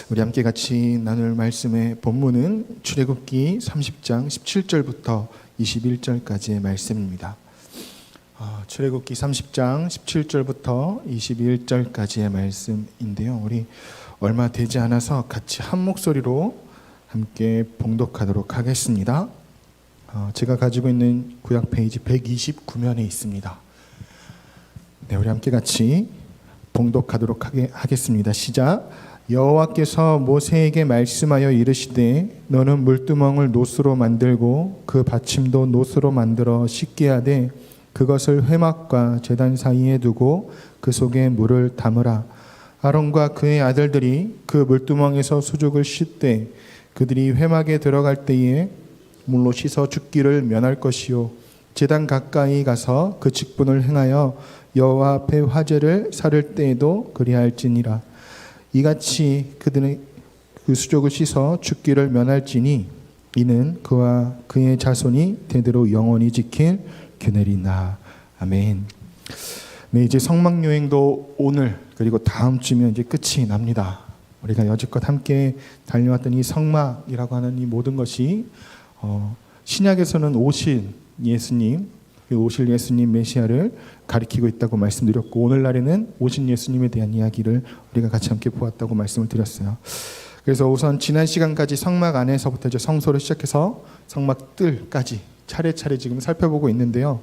우리 함께 같이 나눌 말씀의 본문은 출애굽기 30장 17절부터 21절까지의 말씀입니다. 출애굽기 30장 17절부터 21절까지의 말씀인데요. 우리 얼마 되지 않아서 같이 한 목소리로 함께 봉독하도록 하겠습니다. 제가 가지고 있는 구약 페이지 129면에 있습니다. 네, 우리 함께 같이 봉독하도록 하겠습니다. 시작. 여호와께서 모세에게 말씀하여 이르시되 너는 물두멍을 노스로 만들고 그 받침도 노스로 만들어 씻게 하되 그것을 회막과 제단 사이에 두고 그 속에 물을 담으라. 아론과 그의 아들들이 그 물두멍에서 수족을 씻되 그들이 회막에 들어갈 때에 물로 씻어 죽기를 면할 것이요 제단 가까이 가서 그 직분을 행하여 여호와 앞에 화제를 사를 때에도 그리할지니라. 이같이 그들은 그 수족을 씻어 죽기를 면할지니 이는 그와 그의 자손이 대대로 영원히 지킬 규례리나. 아멘. 네, 이제 성막 여행도 오늘 그리고 다음 주면 이제 끝이 납니다. 우리가 여지껏 함께 달려왔던 이 성막이라고 하는 이 모든 것이 신약에서는 오실 예수님, 오실 예수님 메시아를 가리키고 있다고 말씀드렸고, 오늘날에는 오신 예수님에 대한 이야기를 우리가 같이 함께 보았다고 말씀을 드렸어요. 그래서 우선 지난 시간까지 성막 안에서부터 이제 성소를 시작해서 성막 뜰까지 차례차례 지금 살펴보고 있는데요.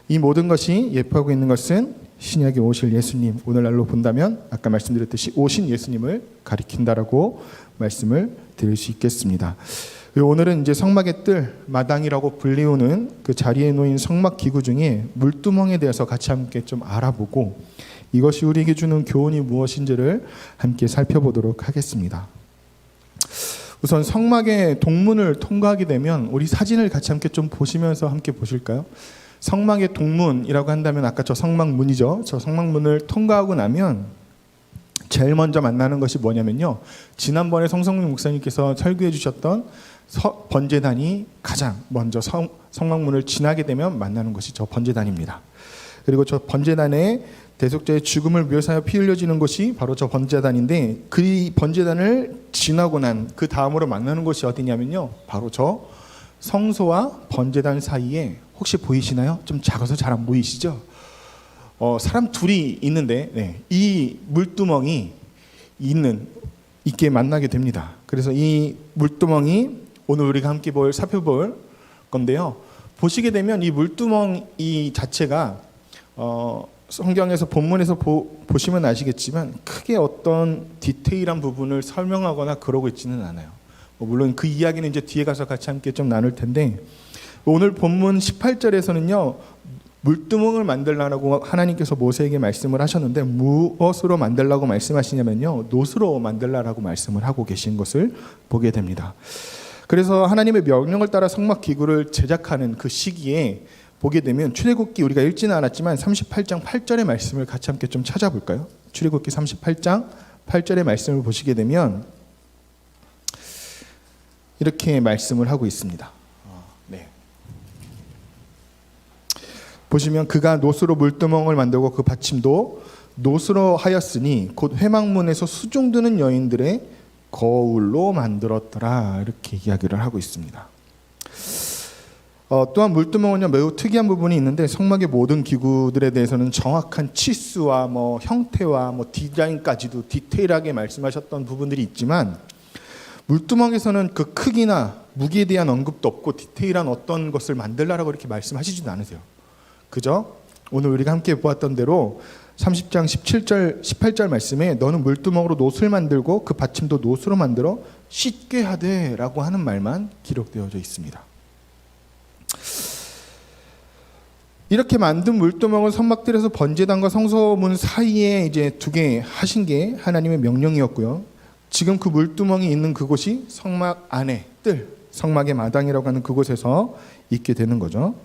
이 모든 것이 예표하고 있는 것은 신약에 오실 예수님, 오늘날로 본다면 아까 말씀드렸듯이 오신 예수님을 가리킨다라고 말씀을 드릴 수 있겠습니다. 오늘은 이제 성막의 뜰, 마당이라고 불리우는 그 자리에 놓인 성막 기구 중에 물두멍에 대해서 같이 함께 좀 알아보고 이것이 우리에게 주는 교훈이 무엇인지를 함께 살펴보도록 하겠습니다. 우선 성막의 동문을 통과하게 되면 우리 사진을 같이 함께 좀 보시면서 함께 보실까요? 성막의 동문이라고 한다면 아까 저 성막문이죠. 저 성막문을 통과하고 나면 제일 먼저 만나는 것이 뭐냐면요. 지난번에 성성민 목사님께서 설교해 주셨던 번제단이 가장 먼저 성막문을 지나게 되면 만나는 것이 저 번제단입니다. 그리고 저 번제단에 대속자의 죽음을 묘사하여 피 흘려지는 곳이 바로 저 번제단인데 그 번제단을 지나고 난 그 다음으로 만나는 곳이 어디냐면요. 바로 저 성소와 번제단 사이에 혹시 보이시나요? 좀 작아서 잘 안 보이시죠? 사람 둘이 있는데 이 물두멍이 있게 만나게 됩니다. 그래서 이 물두멍이 오늘 우리가 함께 살펴볼 건데요. 보시게 되면 이 물두멍 이 자체가 성경에서 본문에서 보시면 아시겠지만 크게 어떤 디테일한 부분을 설명하거나 그러고 있지는 않아요. 물론 그 이야기는 이제 뒤에 가서 같이 함께 좀 나눌 텐데 오늘 본문 18절에서는요. 물두멍을 만들라고 하나님께서 모세에게 말씀을 하셨는데 무엇으로 만들라고 말씀하시냐면요. 노스로 만들라라고 말씀을 하고 계신 것을 보게 됩니다. 그래서 하나님의 명령을 따라 성막 기구를 제작하는 그 시기에 보게 되면 출애굽기 우리가 읽지는 않았지만 38장 8절의 말씀을 같이 함께 좀 찾아볼까요? 출애굽기 38장 8절의 말씀을 보시게 되면 이렇게 말씀을 하고 있습니다. 보시면 그가 노스로 물두멍을 만들고 그 받침도 노스로 하였으니 곧 회막문에서 수종드는 여인들의 거울로 만들었더라. 이렇게 이야기를 하고 있습니다. 또한 물두멍은요 매우 특이한 부분이 있는데 성막의 모든 기구들에 대해서는 정확한 치수와 형태와 디자인까지도 디테일하게 말씀하셨던 부분들이 있지만 물두멍에서는 그 크기나 무게에 대한 언급도 없고 디테일한 어떤 것을 만들라라고 이렇게 말씀하시지도 않으세요. 그죠? 오늘 우리가 함께 보았던 대로 30장 17절 18절 말씀에 너는 물두멍으로 노스를 만들고 그 받침도 노스로 만들어 씻게 하되 라고 하는 말만 기록되어져 있습니다. 이렇게 만든 물두멍을 성막들에서 번제단과 성소문 사이에 이제 두게 하신 게 하나님의 명령이었고요. 지금 그 물두멍이 있는 그곳이 성막 안에 뜰 성막의 마당이라고 하는 그곳에서 있게 되는 거죠.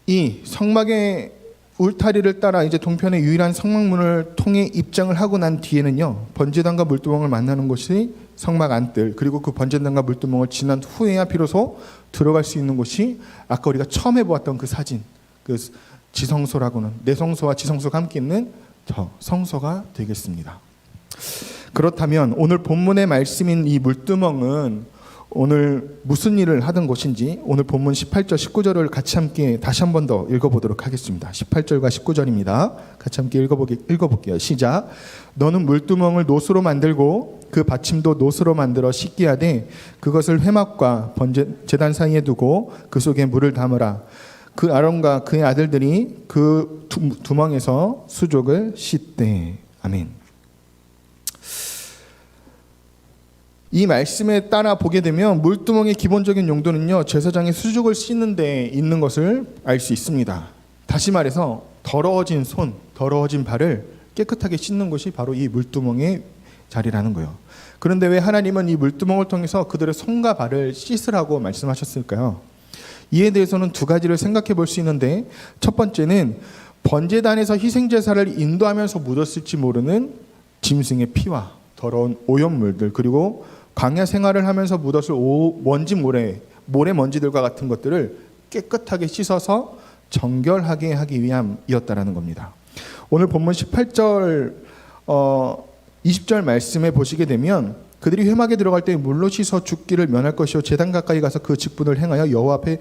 이 성막의 울타리를 따라 이제 동편의 유일한 성막문을 통해 입장을 하고 난 뒤에는요 번제단과 물두멍을 만나는 곳이 성막 안뜰 그리고 그 번제단과 물두멍을 지난 후에야 비로소 들어갈 수 있는 곳이 아까 우리가 처음 해보았던 그 사진 그 지성소라고는 내성소와 지성소가 함께 있는 저 성소가 되겠습니다. 그렇다면 오늘 본문의 말씀인 이 물두멍은 오늘 무슨 일을 하던 곳인지 오늘 본문 18절 19절을 같이 함께 다시 한 번 더 읽어보도록 하겠습니다. 18절과 19절입니다. 같이 함께 읽어볼게요. 시작. 너는 물두멍을 노수로 만들고 그 받침도 노수로 만들어 씻게 하되 그것을 회막과 제단 사이에 두고 그 속에 물을 담으라. 그 아론과 그의 아들들이 그 두멍에서 수족을 씻되. 아멘. 이 말씀에 따라 보게 되면 물두멍의 기본적인 용도는요, 제사장이 수족을 씻는 데 있는 것을 알 수 있습니다. 다시 말해서 더러워진 손, 더러워진 발을 깨끗하게 씻는 것이 바로 이 물두멍의 자리라는 거예요. 그런데 왜 하나님은 이 물두멍을 통해서 그들의 손과 발을 씻으라고 말씀하셨을까요? 이에 대해서는 두 가지를 생각해 볼 수 있는데, 첫 번째는 번제단에서 희생제사를 인도하면서 묻었을지 모르는 짐승의 피와 더러운 오염물들, 그리고 광야 생활을 하면서 묻었을 모래먼지들과 같은 것들을 깨끗하게 씻어서 정결하게 하기 위함이었다라는 겁니다. 오늘 본문 18절 20절 말씀에 보시게 되면 그들이 회막에 들어갈 때 물로 씻어 죽기를 면할 것이요 제단 가까이 가서 그 직분을 행하여 여호와 앞에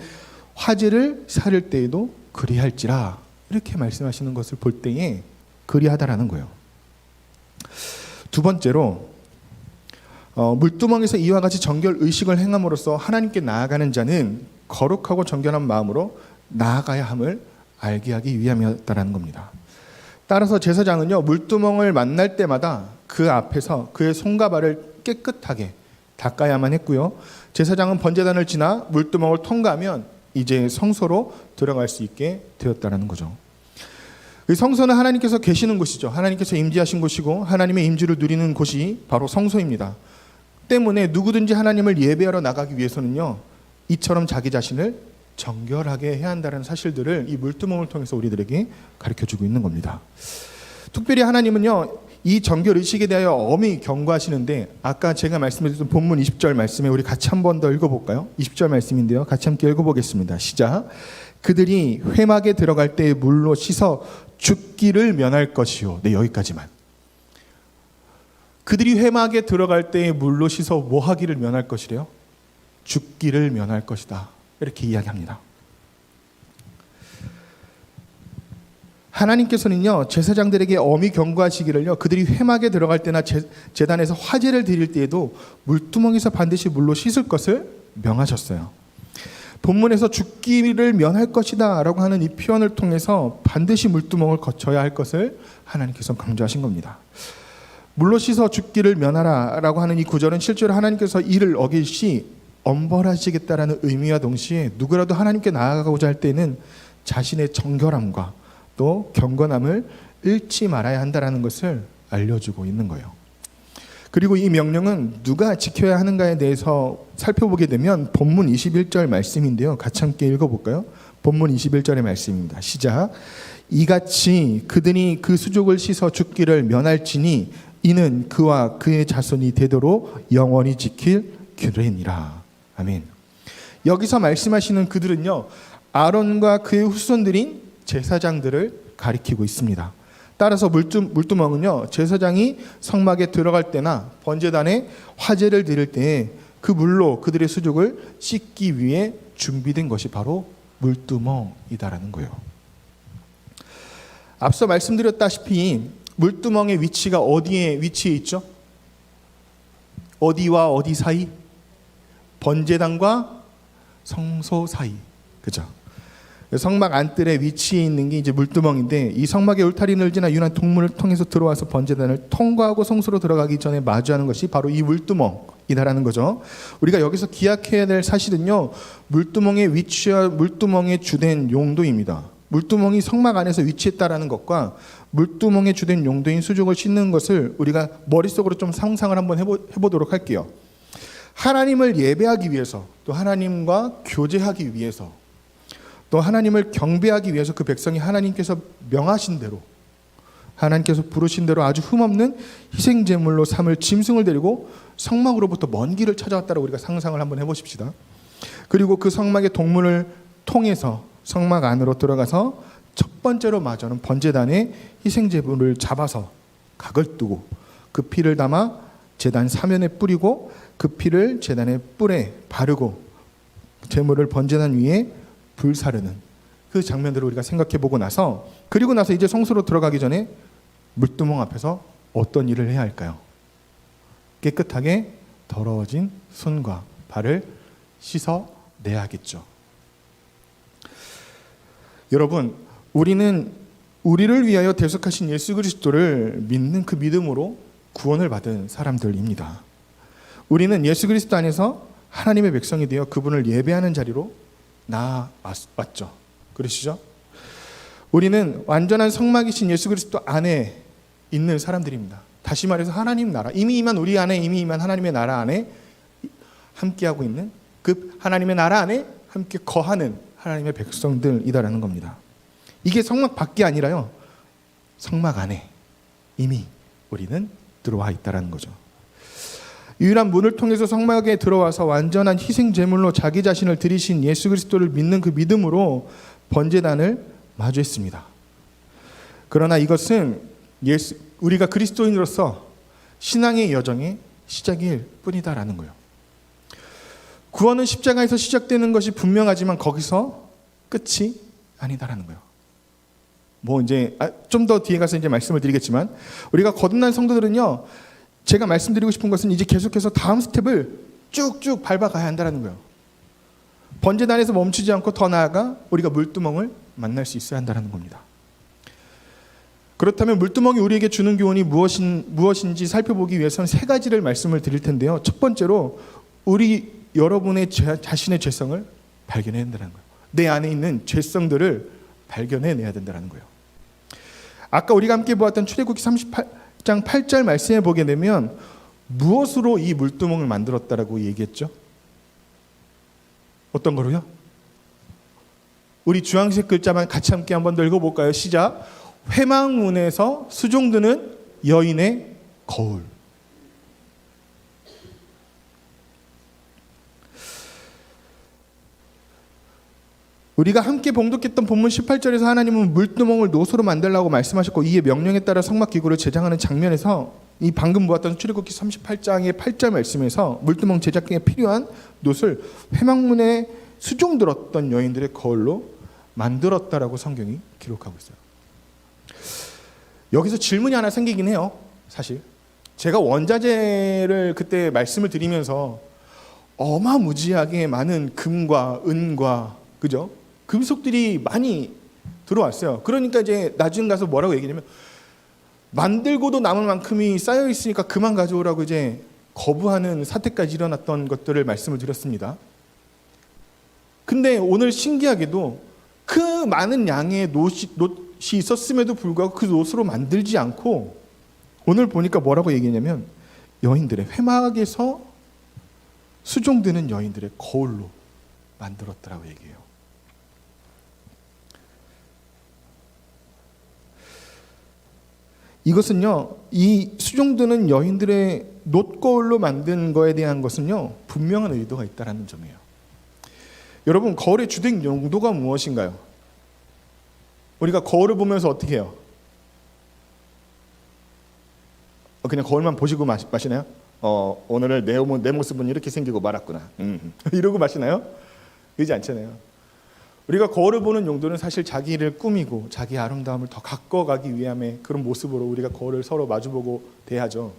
화제를 사를 때에도 그리할지라, 이렇게 말씀하시는 것을 볼 때에 그리하다라는 거예요. 두 번째로 물두멍에서 이와 같이 정결 의식을 행함으로써 하나님께 나아가는 자는 거룩하고 정결한 마음으로 나아가야 함을 알게 하기 위함이었다라는 겁니다. 따라서 제사장은요, 물두멍을 만날 때마다 그 앞에서 그의 손과 발을 깨끗하게 닦아야만 했고요, 제사장은 번제단을 지나 물두멍을 통과하면 이제 성소로 들어갈 수 있게 되었다라는 거죠. 이 성소는 하나님께서 계시는 곳이죠. 하나님께서 임재하신 곳이고 하나님의 임재를 누리는 곳이 바로 성소입니다. 때문에 누구든지 하나님을 예배하러 나가기 위해서는요, 이처럼 자기 자신을 정결하게 해야 한다는 사실들을 이 물두멍을 통해서 우리들에게 가르쳐주고 있는 겁니다. 특별히 하나님은요, 이 정결 의식에 대하여 엄히 경고하시는데, 아까 제가 말씀드렸던 본문 20절 말씀에 우리 같이 한 번 더 읽어볼까요? 20절 말씀인데요, 같이 함께 읽어보겠습니다. 시작. 그들이 회막에 들어갈 때 물로 씻어 죽기를 면할 것이요. 네, 여기까지만. 그들이 회막에 들어갈 때 물로 씻어 뭐 하기를 면할 것이래요? 죽기를 면할 것이다, 이렇게 이야기합니다. 하나님께서는요, 제사장들에게 엄히 경고하시기를요, 그들이 회막에 들어갈 때나 제단에서 화제를 드릴 때에도 물두멍에서 반드시 물로 씻을 것을 명하셨어요. 본문에서 죽기를 면할 것이다 라고 하는 이 표현을 통해서 반드시 물두멍을 거쳐야 할 것을 하나님께서 강조하신 겁니다. 물로 씻어 죽기를 면하라 라고 하는 이 구절은 실제로 하나님께서 이를 어길 시 엄벌하시겠다라는 의미와 동시에 누구라도 하나님께 나아가고자 할 때는 자신의 정결함과 또 경건함을 잃지 말아야 한다라는 것을 알려주고 있는 거예요. 그리고 이 명령은 누가 지켜야 하는가에 대해서 살펴보게 되면 본문 21절 말씀인데요, 같이 함께 읽어볼까요? 본문 21절의 말씀입니다. 시작. 이같이 그들이 그 수족을 씻어 죽기를 면할지니 이는 그와 그의 자손이 되도록 영원히 지킬 규례니라. 아멘. 여기서 말씀하시는 그들은요, 아론과 그의 후손들인 제사장들을 가리키고 있습니다. 따라서 물두멍은요, 제사장이 성막에 들어갈 때나 번제단에 화제를 드릴 때에 그 물로 그들의 수족을 씻기 위해 준비된 것이 바로 물두멍이다라는 거예요. 앞서 말씀드렸다시피 물두멍의 위치가 어디에 위치해 있죠? 어디와 어디 사이? 번제단과 성소 사이. 그죠? 성막 안뜰에 위치해 있는 게 이제 물두멍인데, 이 성막의 울타리를 지나 유난 동문을 통해서 들어와서 번제단을 통과하고 성소로 들어가기 전에 마주하는 것이 바로 이 물두멍이다라는 거죠. 우리가 여기서 기억해야 될 사실은요, 물두멍의 위치와 물두멍의 주된 용도입니다. 물두멍이 성막 안에서 위치했다라는 것과 물두멍의 주된 용도인 수족을 씻는 것을 우리가 머릿속으로 좀 상상을 한번 해보도록 할게요. 하나님을 예배하기 위해서, 또 하나님과 교제하기 위해서, 또 하나님을 경배하기 위해서 그 백성이 하나님께서 명하신 대로, 하나님께서 부르신 대로 아주 흠없는 희생제물로 삼을 짐승을 데리고 성막으로부터 먼 길을 찾아왔다고 우리가 상상을 한번 해보십시다. 그리고 그 성막의 동문을 통해서 성막 안으로 들어가서 첫 번째로 마주하는 번제단의 희생제물을 잡아서 각을 두고 그 그 피를 담아 제단 사면에 뿌리고 그 피를 제단의 뿔에 바르고 제물을 번제단 위에 불사르는 그 장면들을 우리가 생각해 보고 나서, 그리고 나서 이제 성소로 들어가기 전에 물두멍 앞에서 어떤 일을 해야 할까요? 깨끗하게 더러워진 손과 발을 씻어내야겠죠. 여러분, 우리는 우리를 위하여 대속하신 예수 그리스도를 믿는 그 믿음으로 구원을 받은 사람들입니다. 우리는 예수 그리스도 안에서 하나님의 백성이 되어 그분을 예배하는 자리로 나아왔죠. 그러시죠? 우리는 완전한 성막이신 예수 그리스도 안에 있는 사람들입니다. 다시 말해서 하나님 나라, 이미 임한 우리 안에 이미 임한 하나님의 나라 안에 함께하고 있는 그 하나님의 나라 안에 함께 거하는 하나님의 백성들이다라는 겁니다. 이게 성막 밖이 아니라요, 성막 안에 이미 우리는 들어와 있다라는 거죠. 유일한 문을 통해서 성막에 들어와서 완전한 희생 제물로 자기 자신을 드리신 예수 그리스도를 믿는 그 믿음으로 번제단을 마주했습니다. 그러나 이것은 우리가 그리스도인으로서 신앙의 여정의 시작일 뿐이다라는 거예요. 구원은 십자가에서 시작되는 것이 분명하지만 거기서 끝이 아니다라는 거예요. 이제 좀 더 뒤에 가서 이제 말씀을 드리겠지만, 우리가 거듭난 성도들은요, 제가 말씀드리고 싶은 것은 이제 계속해서 다음 스텝을 쭉쭉 밟아가야 한다는 거예요. 번제단에서 멈추지 않고 더 나아가 우리가 물두멍을 만날 수 있어야 한다는 겁니다. 그렇다면 물두멍이 우리에게 주는 교훈이 무엇인지 살펴보기 위해서는 세 가지를 말씀을 드릴 텐데요. 첫 번째로 여러분의 자신의 죄성을 발견해야 된다는 거예요. 내 안에 있는 죄성들을 발견해내야 된다는 거예요. 아까 우리가 함께 보았던 출애굽기 38장 8절 말씀에 보게 되면 무엇으로 이 물두멍을 만들었다라고 얘기했죠? 어떤 거로요? 우리 주황색 글자만 같이 함께 한번 더 읽어볼까요? 시작. 회막문에서 수종드는 여인의 거울. 우리가 함께 봉독했던 본문 18절에서 하나님은 물두멍을 노소로 만들라고 말씀하셨고, 이에 명령에 따라 성막기구를 제작하는 장면에서 이 방금 보았던 출애굽기 38장의 8절 말씀에서 물두멍 제작에 필요한 놋을 회막문에 수종들었던 여인들의 거울로 만들었다라고 성경이 기록하고 있어요. 여기서 질문이 하나 생기긴 해요. 사실 제가 원자재를 그때 말씀을 드리면서 어마무지하게 많은 금과 은과, 그죠? 금속들이 많이 들어왔어요. 그러니까 이제 나중 가서 뭐라고 얘기냐면, 만들고도 남을 만큼이 쌓여 있으니까 그만 가져오라고 이제 거부하는 사태까지 일어났던 것들을 말씀을 드렸습니다. 근데 오늘 신기하게도 그 많은 양의 놋이 있었음에도 불구하고 그 놋으로 만들지 않고 오늘 보니까 뭐라고 얘기했냐면, 여인들의 회막에서 수종드는 여인들의 거울로 만들었더라고 얘기해요. 이것은요, 이 수종드는 여인들의 놋거울로 만든 거에 대한 것은요, 분명한 의도가 있다는 점이에요. 여러분, 거울의 주된 용도가 무엇인가요? 우리가 거울을 보면서 어떻게 해요? 그냥 거울만 보시고 마시나요? 오늘 내 모습은 이렇게 생기고 말았구나. 이러고 마시나요? 그러지 않잖아요. 우리가 거울을 보는 용도는 사실 자기를 꾸미고 자기 아름다움을 더 가꿔가기 위함의 그런 모습으로 우리가 거울을 서로 마주보고 대하죠.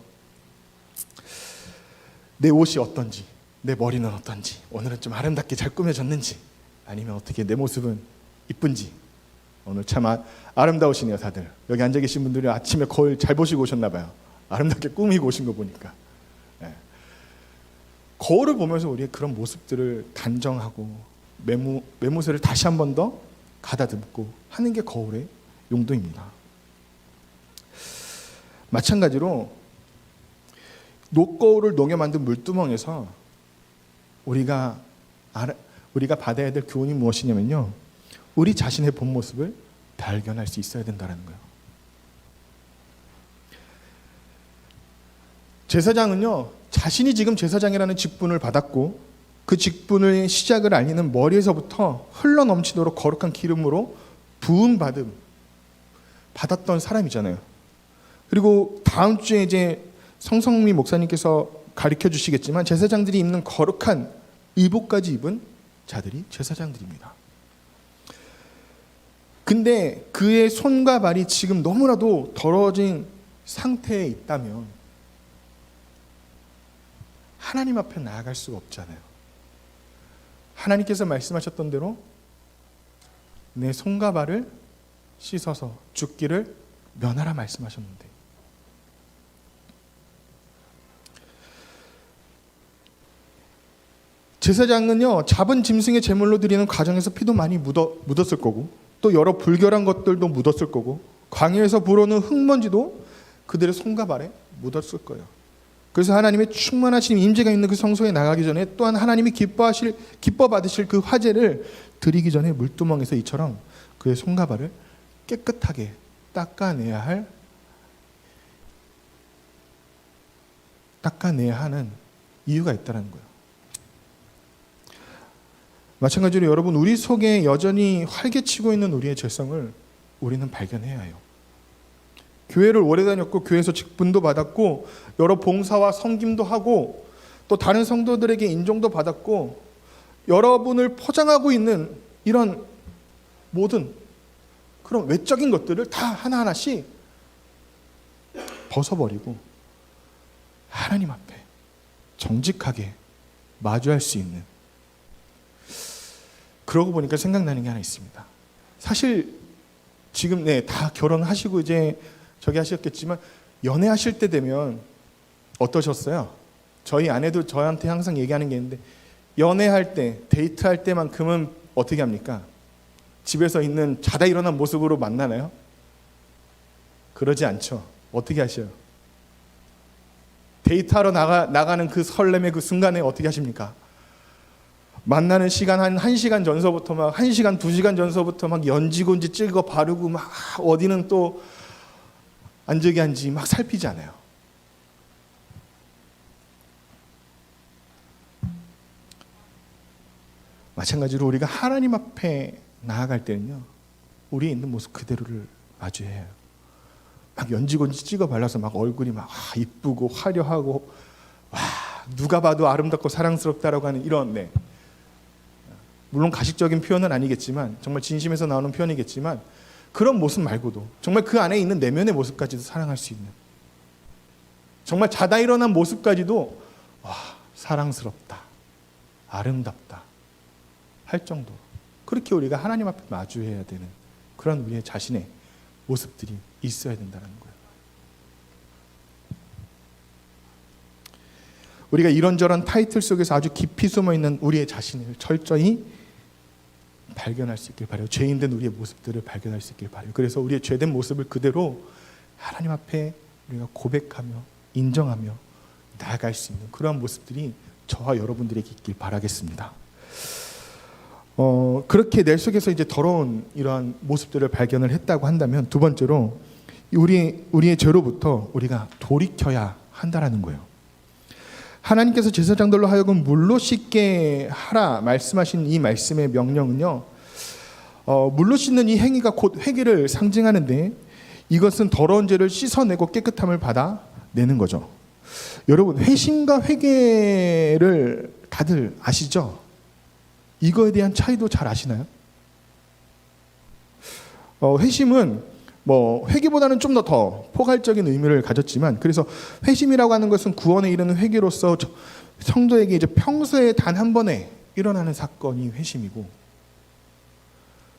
내 옷이 어떤지, 내 머리는 어떤지, 오늘은 좀 아름답게 잘 꾸며졌는지, 아니면 어떻게 내 모습은 이쁜지. 오늘 참 아름다우시네요. 다들 여기 앉아 계신 분들이 아침에 거울 잘 보시고 오셨나 봐요. 아름답게 꾸미고 오신 거 보니까. 네. 거울을 보면서 우리의 그런 모습들을 단정하고 매무새를 다시 한 번 더 가다듬고 하는 게 거울의 용도입니다. 마찬가지로 놋거울을 녹여 만든 물두멍에서 우리가 받아야 될 교훈이 무엇이냐면요, 우리 자신의 본 모습을 발견할 수 있어야 된다는 거예요. 제사장은요, 자신이 지금 제사장이라는 직분을 받았고 그 직분의 시작을 알리는 머리에서부터 흘러넘치도록 거룩한 기름으로 부음 받았던 사람이잖아요. 그리고 다음 주에 이제 성성미 목사님께서 가르쳐 주시겠지만 제사장들이 입는 거룩한 의복까지 입은 자들이 제사장들입니다. 근데 그의 손과 발이 지금 너무나도 더러워진 상태에 있다면 하나님 앞에 나아갈 수가 없잖아요. 하나님께서 말씀하셨던 대로 내 손과 발을 씻어서 죽기를 면하라 말씀하셨는데, 제사장은요 잡은 짐승의 제물로 드리는 과정에서 피도 많이 묻었을 거고, 또 여러 불결한 것들도 묻었을 거고, 광야에서 불어오는 흙먼지도 그들의 손과 발에 묻었을 거예요. 그래서 하나님의 충만하신 임재가 있는 그 성소에 나가기 전에 또한 하나님이 기뻐 받으실 그 화제를 드리기 전에 물두멍에서 이처럼 그의 손과 발을 깨끗하게 닦아내야 하는 이유가 있다는 거예요. 마찬가지로 여러분, 우리 속에 여전히 활개치고 있는 우리의 죄성을 우리는 발견해야 해요. 교회를 오래 다녔고 교회에서 직분도 받았고 여러 봉사와 섬김도 하고 또 다른 성도들에게 인정도 받았고 여러분을 포장하고 있는 이런 모든 그런 외적인 것들을 다 하나하나씩 벗어버리고 하나님 앞에 정직하게 마주할 수 있는, 그러고 보니까 생각나는 게 하나 있습니다. 사실 지금 다 결혼하시고 이제 저기 하셨겠지만 연애하실 때 되면 어떠셨어요? 저희 아내도 저한테 항상 얘기하는 게 있는데, 연애할 때, 데이트할 때만큼은 어떻게 합니까? 집에서 있는 자다 일어난 모습으로 만나나요? 그러지 않죠. 어떻게 하셔요? 데이트하러 나가는 그 설렘의 그 순간에 어떻게 하십니까? 만나는 시간 한 1시간 전서부터 막 1시간, 2시간 전서부터 막 연지곤지 찍어 바르고 막 어디는 또 안적이한지 막 살피잖아요. 마찬가지로 우리가 하나님 앞에 나아갈 때는요, 우리에 있는 모습 그대로를 마주해야 해요. 막 연지곤지 찍어 발라서 막 얼굴이 막 이쁘고 화려하고 와 누가 봐도 아름답고 사랑스럽다라고 하는 이런 물론 가식적인 표현은 아니겠지만 정말 진심에서 나오는 표현이겠지만 그런 모습 말고도 정말 그 안에 있는 내면의 모습까지도 사랑할 수 있는, 정말 자다 일어난 모습까지도 와 사랑스럽다, 아름답다 할 정도, 그렇게 우리가 하나님 앞에 마주해야 되는 그런 우리의 자신의 모습들이 있어야 된다는 거예요. 우리가 이런저런 타이틀 속에서 아주 깊이 숨어있는 우리의 자신을 철저히 발견할 수 있길 바라요. 죄인된 우리의 모습들을 발견할 수 있길 바라요. 그래서 우리의 죄된 모습을 그대로 하나님 앞에 우리가 고백하며 인정하며 나아갈 수 있는 그러한 모습들이 저와 여러분들에게 있길 바라겠습니다. 그렇게 내 속에서 이제 더러운 이러한 모습들을 발견을 했다고 한다면, 두 번째로 우리의 죄로부터 우리가 돌이켜야 한다라는 거예요. 하나님께서 제사장들로 하여금 물로 씻게 하라 말씀하신 이 말씀의 명령은요, 물로 씻는 이 행위가 곧 회개를 상징하는데, 이것은 더러운 죄를 씻어내고 깨끗함을 받아내는 거죠. 여러분, 회심과 회개를 다들 아시죠? 이거에 대한 차이도 잘 아시나요? 회심은 회개보다는 좀 더 포괄적인 의미를 가졌지만, 그래서 회심이라고 하는 것은 구원에 이르는 회개로서 성도에게 이제 평소에 단 한 번에 일어나는 사건이 회심이고,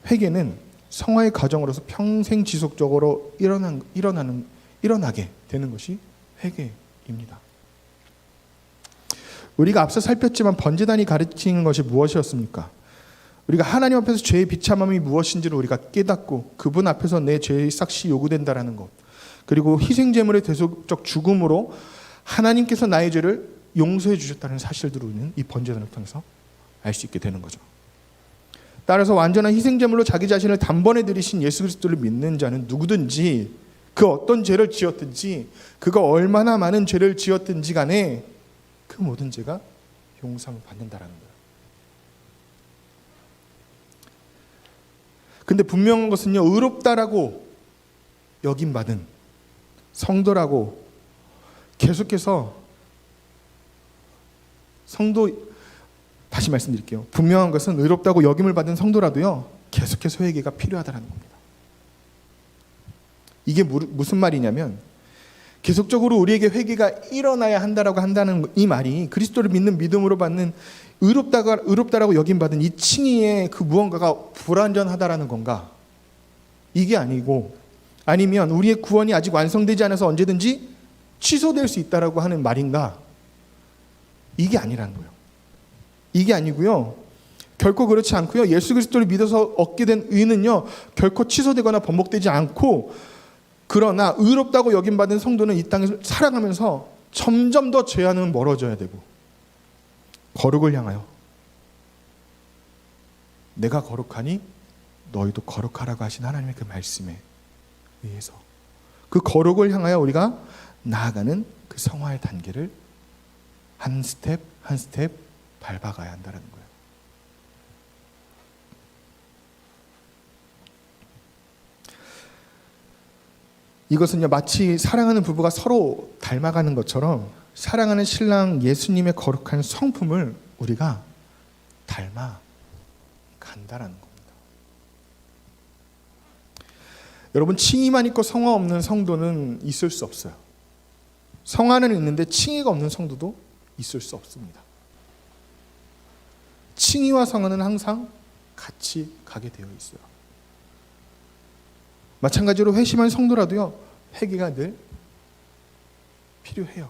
회개는 성화의 과정으로서 평생 지속적으로 일어나게 되는 것이 회개입니다. 우리가 앞서 살폈지만 번제단이 가르치는 것이 무엇이었습니까? 우리가 하나님 앞에서 죄의 비참함이 무엇인지를 우리가 깨닫고 그분 앞에서 내 죄의 삭시 요구된다라는 것, 그리고 희생제물의 대속적 죽음으로 하나님께서 나의 죄를 용서해 주셨다는 사실들을 우리는 이 번제단을 통해서 알 수 있게 되는 거죠. 따라서 완전한 희생제물로 자기 자신을 단번에 드리신 예수 그리스도를 믿는 자는 누구든지 그 어떤 죄를 지었든지 그가 얼마나 많은 죄를 지었든지 간에 그 모든 죄가 용서를 받는다라는 거예요. 근데 분명한 것은요, 의롭다라고 여김받은 성도라고 계속해서 성도, 다시 말씀드릴게요. 분명한 것은 의롭다고 역임을 받은 성도라도요, 계속해서 회개가 필요하다는 겁니다. 이게 무슨 말이냐면, 계속적으로 우리에게 회개가 일어나야 한다라고 한다는 이 말이 그리스도를 믿는 믿음으로 받는 의롭다라고 여김받은 이 칭의의 그 무언가가 불완전하다라는 건가? 이게 아니고, 아니면 우리의 구원이 아직 완성되지 않아서 언제든지 취소될 수 있다라고 하는 말인가? 이게 아니라는 거예요. 이게 아니고요, 결코 그렇지 않고요, 예수 그리스도를 믿어서 얻게 된 의는요 결코 취소되거나 번복되지 않고, 그러나 의롭다고 여김받은 성도는 이 땅에서 살아가면서 점점 더 죄와는 멀어져야 되고, 거룩을 향하여 내가 거룩하니 너희도 거룩하라고 하신 하나님의 그 말씀에 의해서 그 거룩을 향하여 우리가 나아가는 그 성화의 단계를 한 스텝 한 스텝 밟아가야 한다는 거예요. 이것은요, 마치 사랑하는 부부가 서로 닮아가는 것처럼 사랑하는 신랑 예수님의 거룩한 성품을 우리가 닮아 간다라는 겁니다. 여러분, 칭의만 있고 성화 없는 성도는 있을 수 없어요. 성화는 있는데 칭의가 없는 성도도 있을 수 없습니다. 칭의와 성화는 항상 같이 가게 되어 있어요. 마찬가지로 회심한 성도라도요, 회개가 늘 필요해요.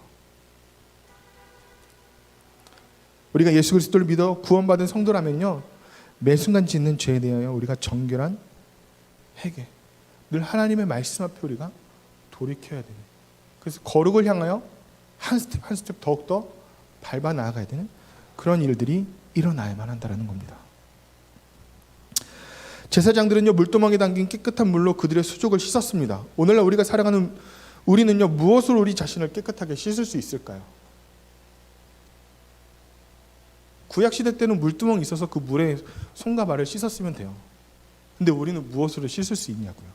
우리가 예수 그리스도를 믿어 구원받은 성도라면요, 매 순간 짓는 죄에 대하여 우리가 정결한 회개, 늘 하나님의 말씀 앞에 우리가 돌이켜야 되는, 그래서 거룩을 향하여 한 스텝 한 스텝 더욱더 밟아 나아가야 되는 그런 일들이 일어나야만 한다는 겁니다. 제사장들은요, 물두멍에 담긴 깨끗한 물로 그들의 수족을 씻었습니다. 오늘날 우리가 살아가는 우리는요, 무엇으로 우리 자신을 깨끗하게 씻을 수 있을까요? 구약시대 때는 물두멍이 있어서 그 물에 손과 발을 씻었으면 돼요. 근데 우리는 무엇으로 씻을 수 있냐고요?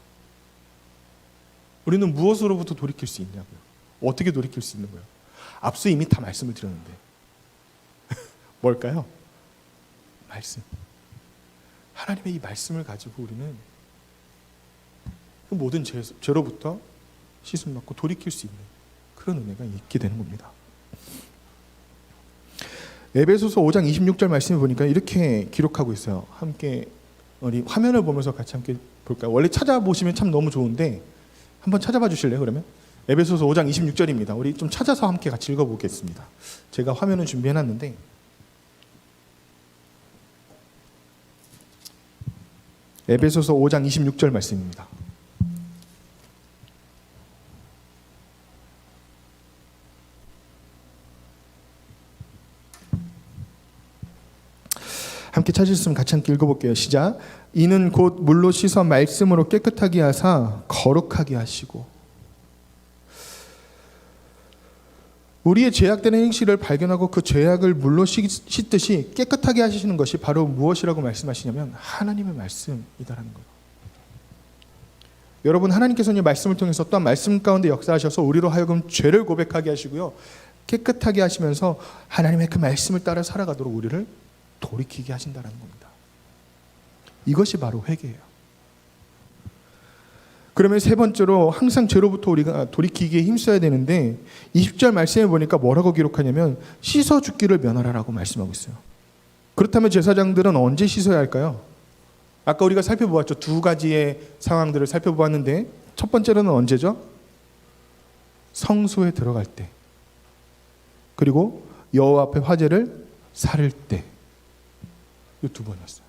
우리는 무엇으로부터 돌이킬 수 있냐고요? 어떻게 돌이킬 수 있는 거예요? 앞서 이미 다 말씀을 드렸는데 뭘까요? 말씀. 하나님의 이 말씀을 가지고 우리는 그 모든 죄로부터 씻음받고 돌이킬 수 있는 그런 은혜가 있게 되는 겁니다. 에베소서 5장 26절 말씀을 보니까 이렇게 기록하고 있어요. 함께 우리 화면을 보면서 같이 함께 볼까요? 원래 찾아보시면 참 너무 좋은데 한번 찾아봐 주실래요? 그러면 에베소서 5장 26절입니다. 우리 좀 찾아서 함께 같이 읽어보겠습니다. 제가 화면을 준비해놨는데, 에베소서 5장 26절 말씀입니다. 함께 찾으셨으면 같이 함께 읽어볼게요. 시작. 이는 곧 물로 씻어 말씀으로 깨끗하게 하사 거룩하게 하시고. 우리의 죄악되는 행실을 발견하고 그 죄악을 물로 씻듯이 깨끗하게 하시는 것이 바로 무엇이라고 말씀하시냐면 하나님의 말씀이다라는 거예요. 여러분, 하나님께서는 말씀을 통해서 또한 말씀 가운데 역사하셔서 우리로 하여금 죄를 고백하게 하시고요, 깨끗하게 하시면서 하나님의 그 말씀을 따라 살아가도록 우리를 돌이키게 하신다는 겁니다. 이것이 바로 회개예요. 그러면 세 번째로 항상 죄로부터 우리가 돌이키기에 힘써야 되는데, 20절 말씀에 보니까 뭐라고 기록하냐면 씻어 죽기를 면하라라고 말씀하고 있어요. 그렇다면 제사장들은 언제 씻어야 할까요? 아까 우리가 살펴보았죠. 두 가지의 상황들을 살펴보았는데, 첫 번째로는 언제죠? 성소에 들어갈 때, 그리고 여호와 앞에 화제를 살을 때, 이 두 번이었어요.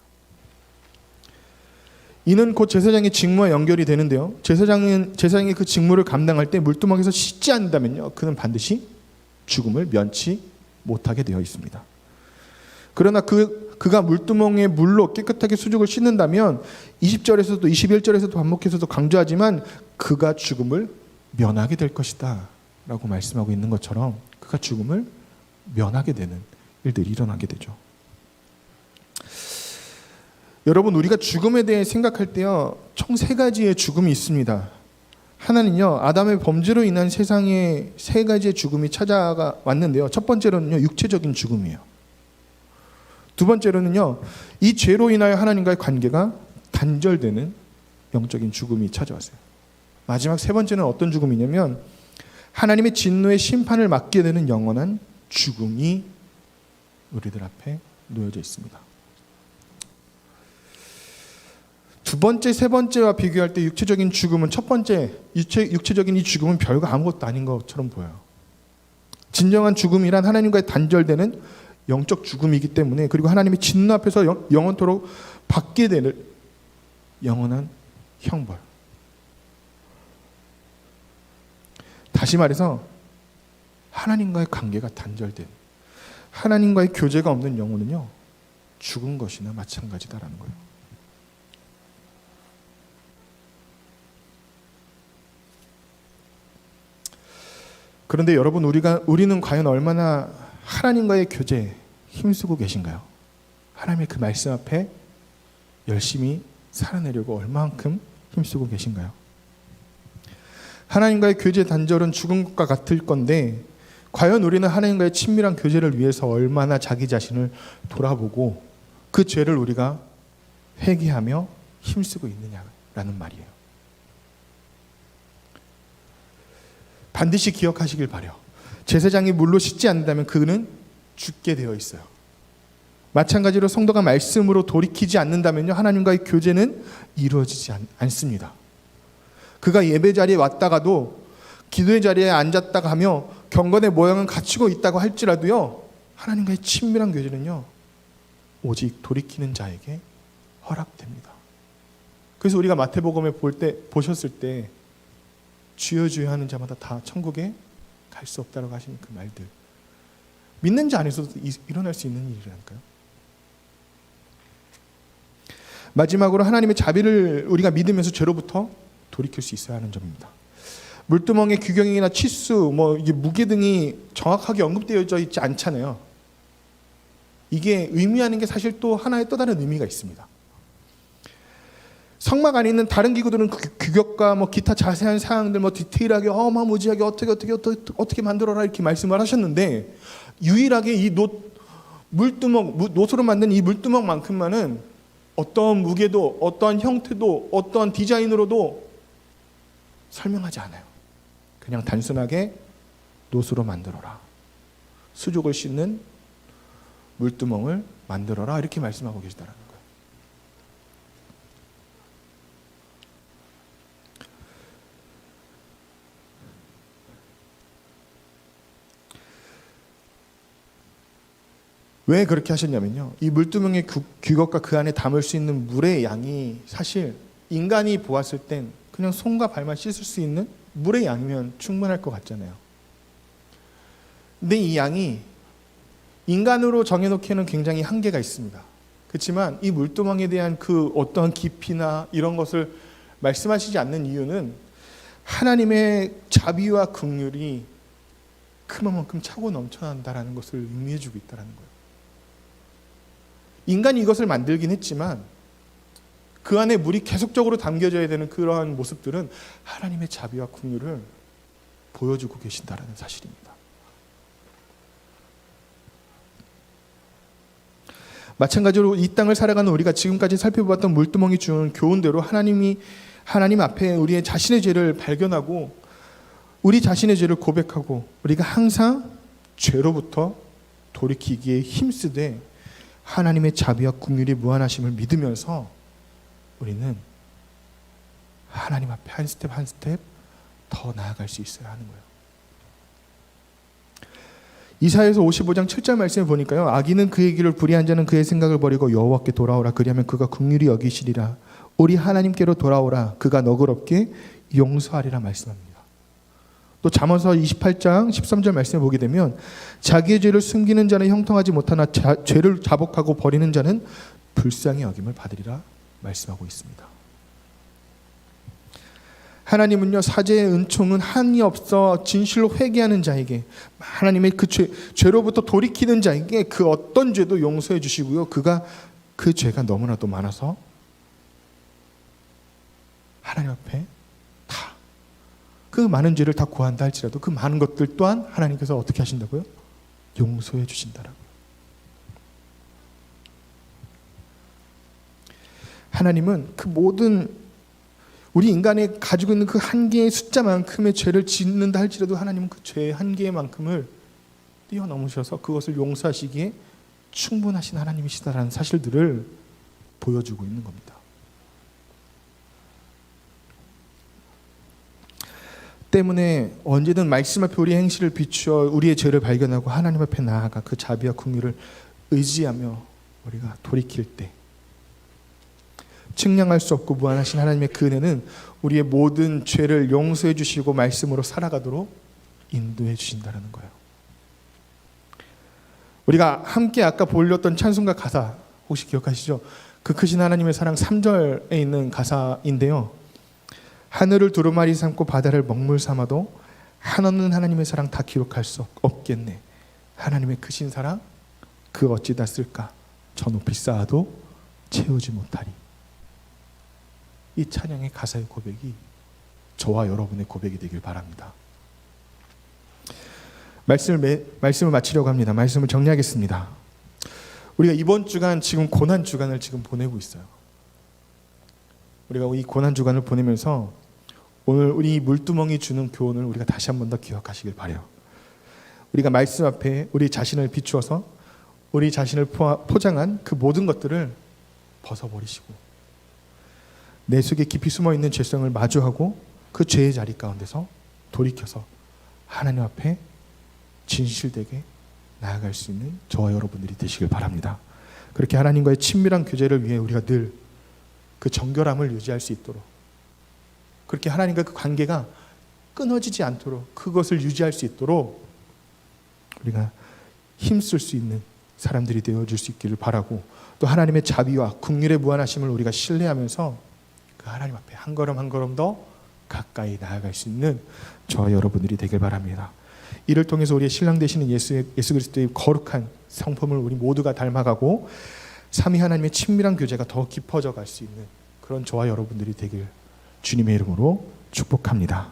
이는 곧 제사장의 직무와 연결이 되는데요, 제사장이 그 직무를 감당할 때 물두멍에서 씻지 않는다면요, 그는 반드시 죽음을 면치 못하게 되어 있습니다. 그러나 그가 물두멍의 물로 깨끗하게 수족을 씻는다면 20절에서도 21절에서도 반복해서도 강조하지만 그가 죽음을 면하게 될 것이다 라고 말씀하고 있는 것처럼 그가 죽음을 면하게 되는 일들이 일어나게 되죠. 여러분, 우리가 죽음에 대해 생각할 때요, 총 세 가지의 죽음이 있습니다. 하나는요, 아담의 범죄로 인한 세상에 세 가지의 죽음이 찾아왔는데요. 첫 번째로는요, 육체적인 죽음이에요. 두 번째로는요, 이 죄로 인하여 하나님과의 관계가 단절되는 영적인 죽음이 찾아왔어요. 마지막 세 번째는 어떤 죽음이냐면 하나님의 진노의 심판을 맞게 되는 영원한 죽음이 우리들 앞에 놓여져 있습니다. 두 번째, 세 번째와 비교할 때 육체적인 죽음은 첫 번째, 육체적인 이 죽음은 별거 아무것도 아닌 것처럼 보여요. 진정한 죽음이란 하나님과의 단절되는 영적 죽음이기 때문에, 그리고 하나님의 진노 앞에서 영원토록 받게 되는 영원한 형벌. 다시 말해서 하나님과의 관계가 단절된, 하나님과의 교제가 없는 영혼은요, 죽은 것이나 마찬가지다라는 거예요. 그런데 여러분, 우리는 과연 얼마나 하나님과의 교제에 힘쓰고 계신가요? 하나님의 그 말씀 앞에 열심히 살아내려고 얼마만큼 힘쓰고 계신가요? 하나님과의 교제 단절은 죽은 것과 같을 건데, 과연 우리는 하나님과의 친밀한 교제를 위해서 얼마나 자기 자신을 돌아보고 그 죄를 우리가 회개하며 힘쓰고 있느냐라는 말이에요. 반드시 기억하시길 바라요. 제사장이 물로 씻지 않는다면 그는 죽게 되어 있어요. 마찬가지로 성도가 말씀으로 돌이키지 않는다면요, 하나님과의 교제는 이루어지지 않습니다. 그가 예배 자리에 왔다가도, 기도의 자리에 앉았다가 하며 경건의 모양은 갖추고 있다고 할지라도요, 하나님과의 친밀한 교제는요, 오직 돌이키는 자에게 허락됩니다. 그래서 우리가 마태복음에 보셨을 때 주여 주여 하는 자마다 다 천국에 갈 수 없다라고 하시는 그 말들, 믿는 자 안에서도 일어날 수 있는 일이라니까요. 마지막으로 하나님의 자비를 우리가 믿으면서 죄로부터 돌이킬 수 있어야 하는 점입니다. 물두멍의 규경이나 치수, 이게 무게 등이 정확하게 언급되어져 있지 않잖아요. 이게 의미하는 게 사실 또 하나의 또 다른 의미가 있습니다. 성막 안에 있는 다른 기구들은 규격과 기타 자세한 사항들, 디테일하게 어마무지하게 어떻게 만들어라 이렇게 말씀을 하셨는데, 유일하게 이 노소로 만든 이 물두멍만큼만은 어떠한 무게도, 어떠한 형태도, 어떠한 디자인으로도 설명하지 않아요. 그냥 단순하게 노수로 만들어라, 수족을 씻는 물두멍을 만들어라, 이렇게 말씀하고 계시다라는 거예요. 왜 그렇게 하셨냐면요, 이 물두멍의 규격과 그 안에 담을 수 있는 물의 양이 사실 인간이 보았을 땐 그냥 손과 발만 씻을 수 있는 물의 양이면 충분할 것 같잖아요. 근데 이 양이 인간으로 정해놓기에는 굉장히 한계가 있습니다. 그렇지만 이 물두멍에 대한 그 어떠한 깊이나 이런 것을 말씀하시지 않는 이유는 하나님의 자비와 긍휼이 그만큼 차고 넘쳐난다라는 것을 의미해주고 있다는 거예요. 인간이 이것을 만들긴 했지만 그 안에 물이 계속적으로 담겨져야 되는 그러한 모습들은 하나님의 자비와 긍휼을 보여주고 계신다는 사실입니다. 마찬가지로 이 땅을 살아가는 우리가 지금까지 살펴보았던 물두멍이 주는 교훈대로 하나님 앞에 우리의 자신의 죄를 발견하고 우리 자신의 죄를 고백하고 우리가 항상 죄로부터 돌이키기에 힘쓰되 하나님의 자비와 긍휼이 무한하심을 믿으면서 우리는 하나님 앞에 한 스텝 한 스텝 더 나아갈 수 있어야 하는 거예요. 이사야서 55장 7절 말씀을 보니까요, 악인은 그의 길을 불의한 자는 그의 생각을 버리고 여호와께 돌아오라. 그리하면 그가 긍휼히 여기시리라. 우리 하나님께로 돌아오라. 그가 너그럽게 용서하리라 말씀합니다. 또 잠언서 28장 13절 말씀을 보게 되면 자기의 죄를 숨기는 자는 형통하지 못하나 죄를 자복하고 버리는 자는 불쌍히 여김을 받으리라 말씀하고 있습니다. 하나님은요, 사죄의 은총은 한이 없어 진실로 회개하는 자에게, 하나님의 그 죄로부터 돌이키는 자에게 그 어떤 죄도 용서해 주시고요, 그 죄가 너무나도 많아서 하나님 앞에 다 그 많은 죄를 다 고한다 할지라도 그 많은 것들 또한 하나님께서 어떻게 하신다고요? 용서해 주신다라고. 하나님은 그 모든 우리 인간이 가지고 있는 그 한계의 숫자만큼의 죄를 짓는다 할지라도 하나님은 그 죄의 한계만큼을 뛰어넘으셔서 그것을 용서하시기에 충분하신 하나님이시다라는 사실들을 보여주고 있는 겁니다. 때문에 언제든 말씀 앞에 우리의 행실을 비추어 우리의 죄를 발견하고 하나님 앞에 나아가 그 자비와 긍휼을 의지하며 우리가 돌이킬 때 측량할 수 없고 무한하신 하나님의 그 은혜는 우리의 모든 죄를 용서해 주시고 말씀으로 살아가도록 인도해 주신다는 거예요. 우리가 함께 아까 불렸던 찬송가 가사 혹시 기억하시죠? 그 크신 하나님의 사랑 3절에 있는 가사인데요. 하늘을 두루마리 삼고 바다를 먹물 삼아도 한없는 하나님의 사랑 다 기록할 수 없겠네. 하나님의 크신 사랑 그 어찌 다 쓸까? 저 높이 쌓아도 채우지 못하리. 이 찬양의 가사의 고백이 저와 여러분의 고백이 되길 바랍니다. 말씀을 마치려고 합니다. 말씀을 정리하겠습니다. 우리가 이번 주간 지금 고난 주간을 지금 보내고 있어요. 우리가 이 고난 주간을 보내면서 오늘 우리 물두멍이 주는 교훈을 우리가 다시 한 번 더 기억하시길 바라요. 우리가 말씀 앞에 우리 자신을 비추어서 우리 자신을 포장한 그 모든 것들을 벗어버리시고 내 속에 깊이 숨어있는 죄성을 마주하고 그 죄의 자리 가운데서 돌이켜서 하나님 앞에 진실되게 나아갈 수 있는 저와 여러분들이 되시길 바랍니다. 그렇게 하나님과의 친밀한 교제를 위해 우리가 늘 그 정결함을 유지할 수 있도록, 그렇게 하나님과 그 관계가 끊어지지 않도록 그것을 유지할 수 있도록 우리가 힘쓸 수 있는 사람들이 되어줄 수 있기를 바라고, 또 하나님의 자비와 긍휼의 무한하심을 우리가 신뢰하면서 그 하나님 앞에 한 걸음 한 걸음 더 가까이 나아갈 수 있는 저와 여러분들이 되길 바랍니다. 이를 통해서 우리의 신랑 되시는 예수 그리스도의 거룩한 성품을 우리 모두가 닮아가고 삼위 하나님의 친밀한 교제가 더 깊어져 갈 수 있는 그런 저와 여러분들이 되길 주님의 이름으로 축복합니다.